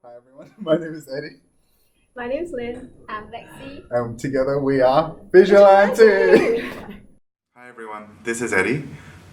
Hi everyone, my name is Eddie. My name's Lynn. I'm Lexi. Together we are Vigilante! Vigilante! Hi everyone, this is Eddie.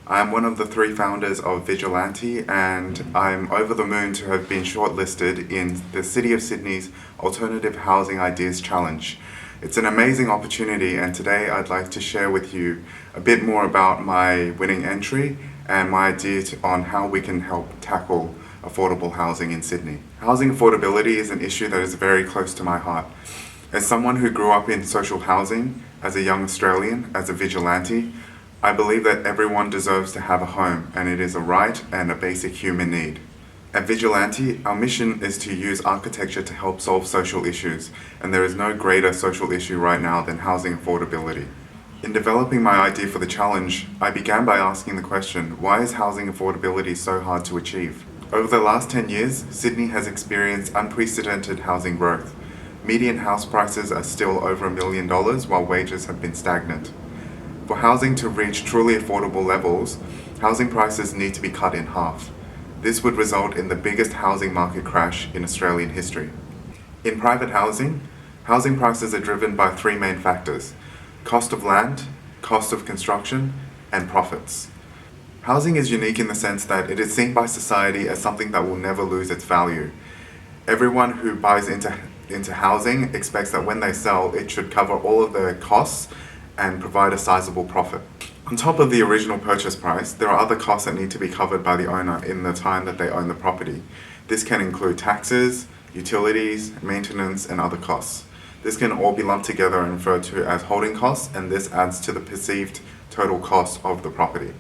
I'm one of the three founders of Vigilante and I'm over the moon to have been shortlisted in the City of Sydney's Alternative Housing Ideas Challenge. It's an amazing opportunity and today I'd like to share with you a bit more about my winning entry and my idea on how we can help tackle affordable housing in Sydney. Housing affordability is an issue that is very close to my heart. As someone who grew up in social housing, as a young Australian, as a vigilante, I believe that everyone deserves to have a home and it is a right and a basic human need. At Vigilante, our mission is to use architecture to help solve social issues, and there is no greater social issue right now than housing affordability. In developing my idea for the challenge, I began by asking the question, why is housing affordability so hard to achieve? Over the last 10 years, Sydney has experienced unprecedented housing growth. Median house prices are still over $1 million while wages have been stagnant. For housing to reach truly affordable levels, housing prices need to be cut in half. This would result in the biggest housing market crash in Australian history. In private housing, housing prices are driven by three main factors: cost of land, cost of construction, and profits. Housing is unique in the sense that it is seen by society as something that will never lose its value. Everyone who buys into housing expects that when they sell, it should cover all of their costs and provide a sizable profit. On top of the original purchase price, there are other costs that need to be covered by the owner in the time that they own the property. This can include taxes, utilities, maintenance, and other costs. This can all be lumped together and referred to as holding costs, and this adds to the perceived total cost of the property.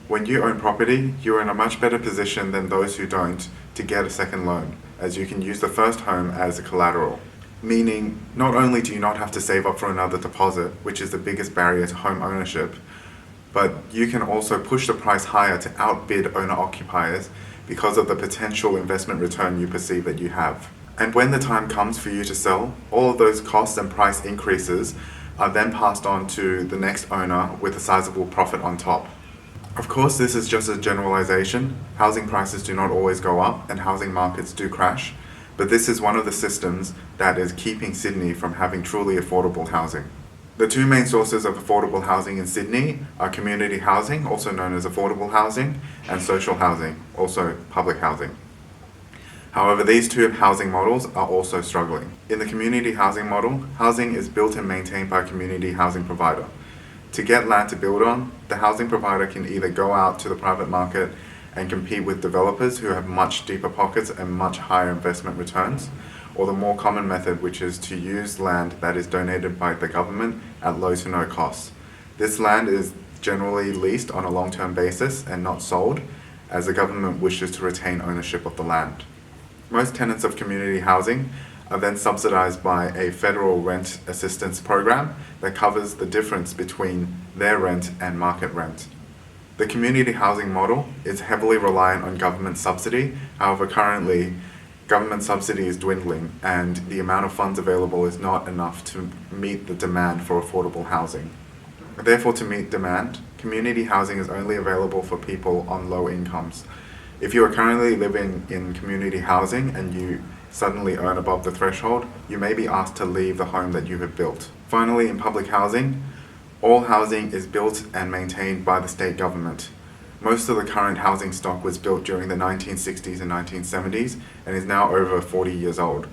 When you own property, you are in a much better position than those who don't to get a second loan, as you can use the first home as a collateral. Meaning, not only do you not have to save up for another deposit, which is the biggest barrier to home ownership, but you can also push the price higher to outbid owner-occupiers because of the potential investment return you perceive that you have. And when the time comes for you to sell, all of those costs and price increases are then passed on to the next owner with a sizable profit on top. Of course, this is just a generalization. Housing prices do not always go up and housing markets do crash, but this is one of the systems that is keeping Sydney from having truly affordable housing. The two main sources of affordable housing in Sydney are community housing, also known as affordable housing, and social housing, also public housing. However, these two housing models are also struggling. In the community housing model, housing is built and maintained by a community housing provider. To get land to build on, the housing provider can either go out to the private market and compete with developers who have much deeper pockets and much higher investment returns, or the more common method, which is to use land that is donated by the government at low to no cost. This land is generally leased on a long-term basis and not sold, as the government wishes to retain ownership of the land. Most tenants of community housing are then subsidized by a federal rent assistance program that covers the difference between their rent and market rent. The community housing model is heavily reliant on government subsidy. However, currently, government subsidy is dwindling and the amount of funds available is not enough to meet the demand for affordable housing. Therefore, to meet demand, community housing is only available for people on low incomes. If you are currently living in community housing and you suddenly earn above the threshold, you may be asked to leave the home that you have built. Finally, in public housing, all housing is built and maintained by the state government. Most of the current housing stock was built during the 1960s and 1970s and is now over 40 years old.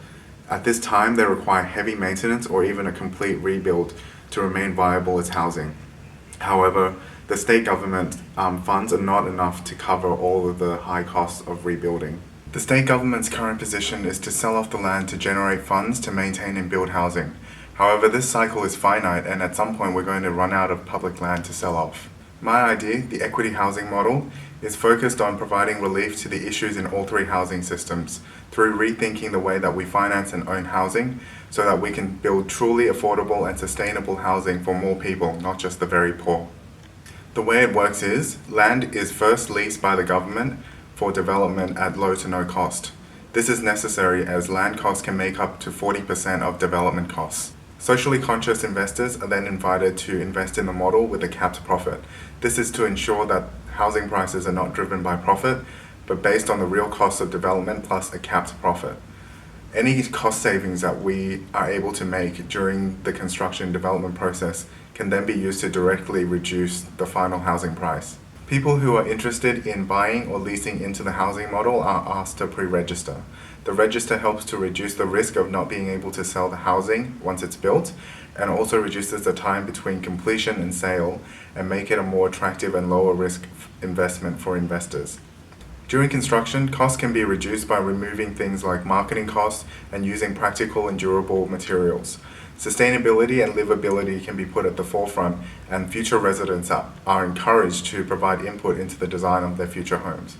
At this time, they require heavy maintenance or even a complete rebuild to remain viable as housing. However, the state government funds are not enough to cover all of the high costs of rebuilding. The state government's current position is to sell off the land to generate funds to maintain and build housing. However, this cycle is finite and at some point we're going to run out of public land to sell off. My idea, the equity housing model, is focused on providing relief to the issues in all three housing systems through rethinking the way that we finance and own housing so that we can build truly affordable and sustainable housing for more people, not just the very poor. The way it works is, land is first leased by the government for development at low to no cost. This is necessary as land costs can make up to 40% of development costs. Socially conscious investors are then invited to invest in the model with a capped profit. This is to ensure that housing prices are not driven by profit, but based on the real cost of development plus a capped profit. Any cost savings that we are able to make during the construction and development process can then be used to directly reduce the final housing price. People who are interested in buying or leasing into the housing model are asked to pre-register. The register helps to reduce the risk of not being able to sell the housing once it's built, and also reduces the time between completion and sale and make it a more attractive and lower risk investment for investors. During construction, costs can be reduced by removing things like marketing costs and using practical and durable materials. Sustainability and livability can be put at the forefront, and future residents are encouraged to provide input into the design of their future homes.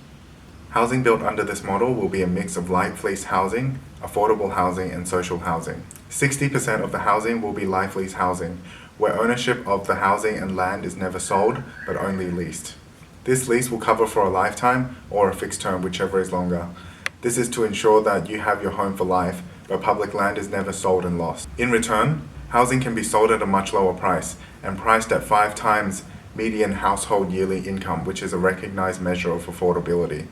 Housing built under this model will be a mix of light lease housing, affordable housing, and social housing. 60% of the housing will be life lease housing, where ownership of the housing and land is never sold, but only leased. This lease will cover for a lifetime or a fixed term, whichever is longer. This is to ensure that you have your home for life, but public land is never sold and lost. In return, housing can be sold at a much lower price and priced at 5 times median household yearly income, which is a recognized measure of affordability.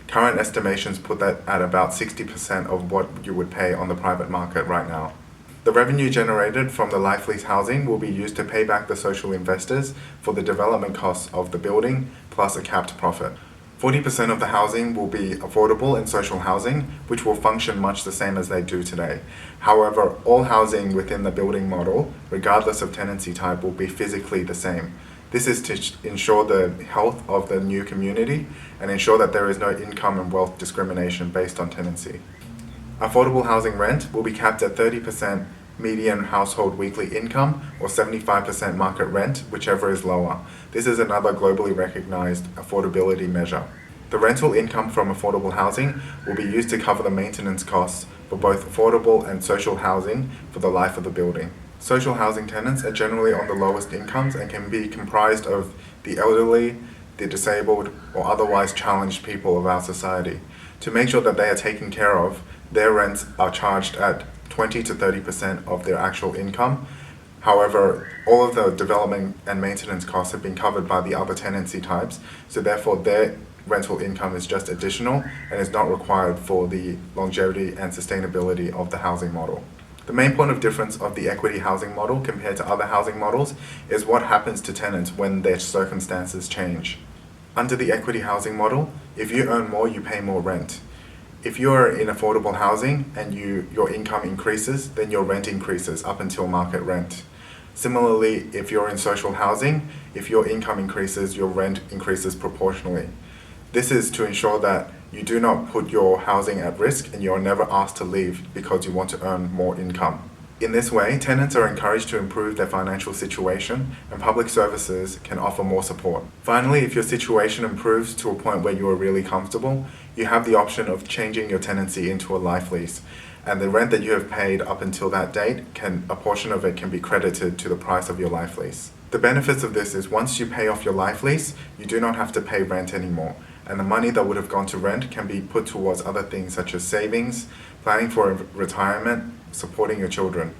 Current estimations put that at about 60% of what you would pay on the private market right now. The revenue generated from the life lease housing will be used to pay back the social investors for the development costs of the building, plus a capped profit. 40% of the housing will be affordable and social housing, which will function much the same as they do today. However, all housing within the building model, regardless of tenancy type, will be physically the same. This is to ensure the health of the new community and ensure that there is no income and wealth discrimination based on tenancy. Affordable housing rent will be capped at 30% median household weekly income or 75% market rent, whichever is lower. This is another globally recognized affordability measure. The rental income from affordable housing will be used to cover the maintenance costs for both affordable and social housing for the life of the building. Social housing tenants are generally on the lowest incomes and can be comprised of the elderly, the disabled, or otherwise challenged people of our society. To make sure that they are taken care of, their rents are charged at 20 to 30% of their actual income. However, all of the development and maintenance costs have been covered by the other tenancy types, so therefore their rental income is just additional and is not required for the longevity and sustainability of the housing model. The main point of difference of the equity housing model compared to other housing models is what happens to tenants when their circumstances change. Under the equity housing model, if you earn more, you pay more rent. If you're in affordable housing and your income increases, then your rent increases up until market rent. Similarly, if you're in social housing, if your income increases, your rent increases proportionally. This is to ensure that you do not put your housing at risk and you're never asked to leave because you want to earn more income. In this way, tenants are encouraged to improve their financial situation and public services can offer more support. Finally, if your situation improves to a point where you are really comfortable, you have the option of changing your tenancy into a life lease, and the rent that you have paid up until that date, a portion of it can be credited to the price of your life lease. The benefits of this is once you pay off your life lease, you do not have to pay rent anymore, and the money that would have gone to rent can be put towards other things such as savings, planning for retirement, supporting your children.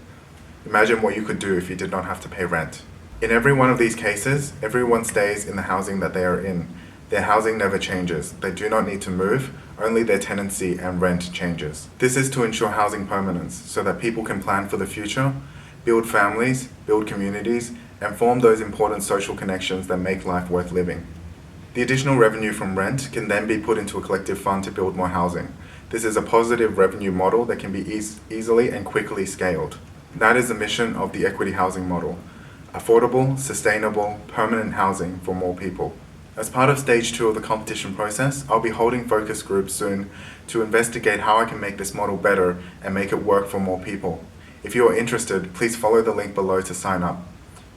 Imagine what you could do if you did not have to pay rent. In every one of these cases, everyone stays in the housing that they are in. Their housing never changes. They do not need to move, only their tenancy and rent changes. This is to ensure housing permanence so that people can plan for the future, build families, build communities, and form those important social connections that make life worth living. The additional revenue from rent can then be put into a collective fund to build more housing. This is a positive revenue model that can be easily and quickly scaled. That is the mission of the equity housing model: affordable, sustainable, permanent housing for more people. As part of stage 2 of the competition process, I'll be holding focus groups soon to investigate how I can make this model better and make it work for more people. If you are interested, please follow the link below to sign up.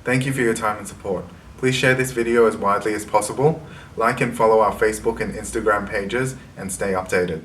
Thank you for your time and support. Please share this video as widely as possible, like and follow our Facebook and Instagram pages, and stay updated.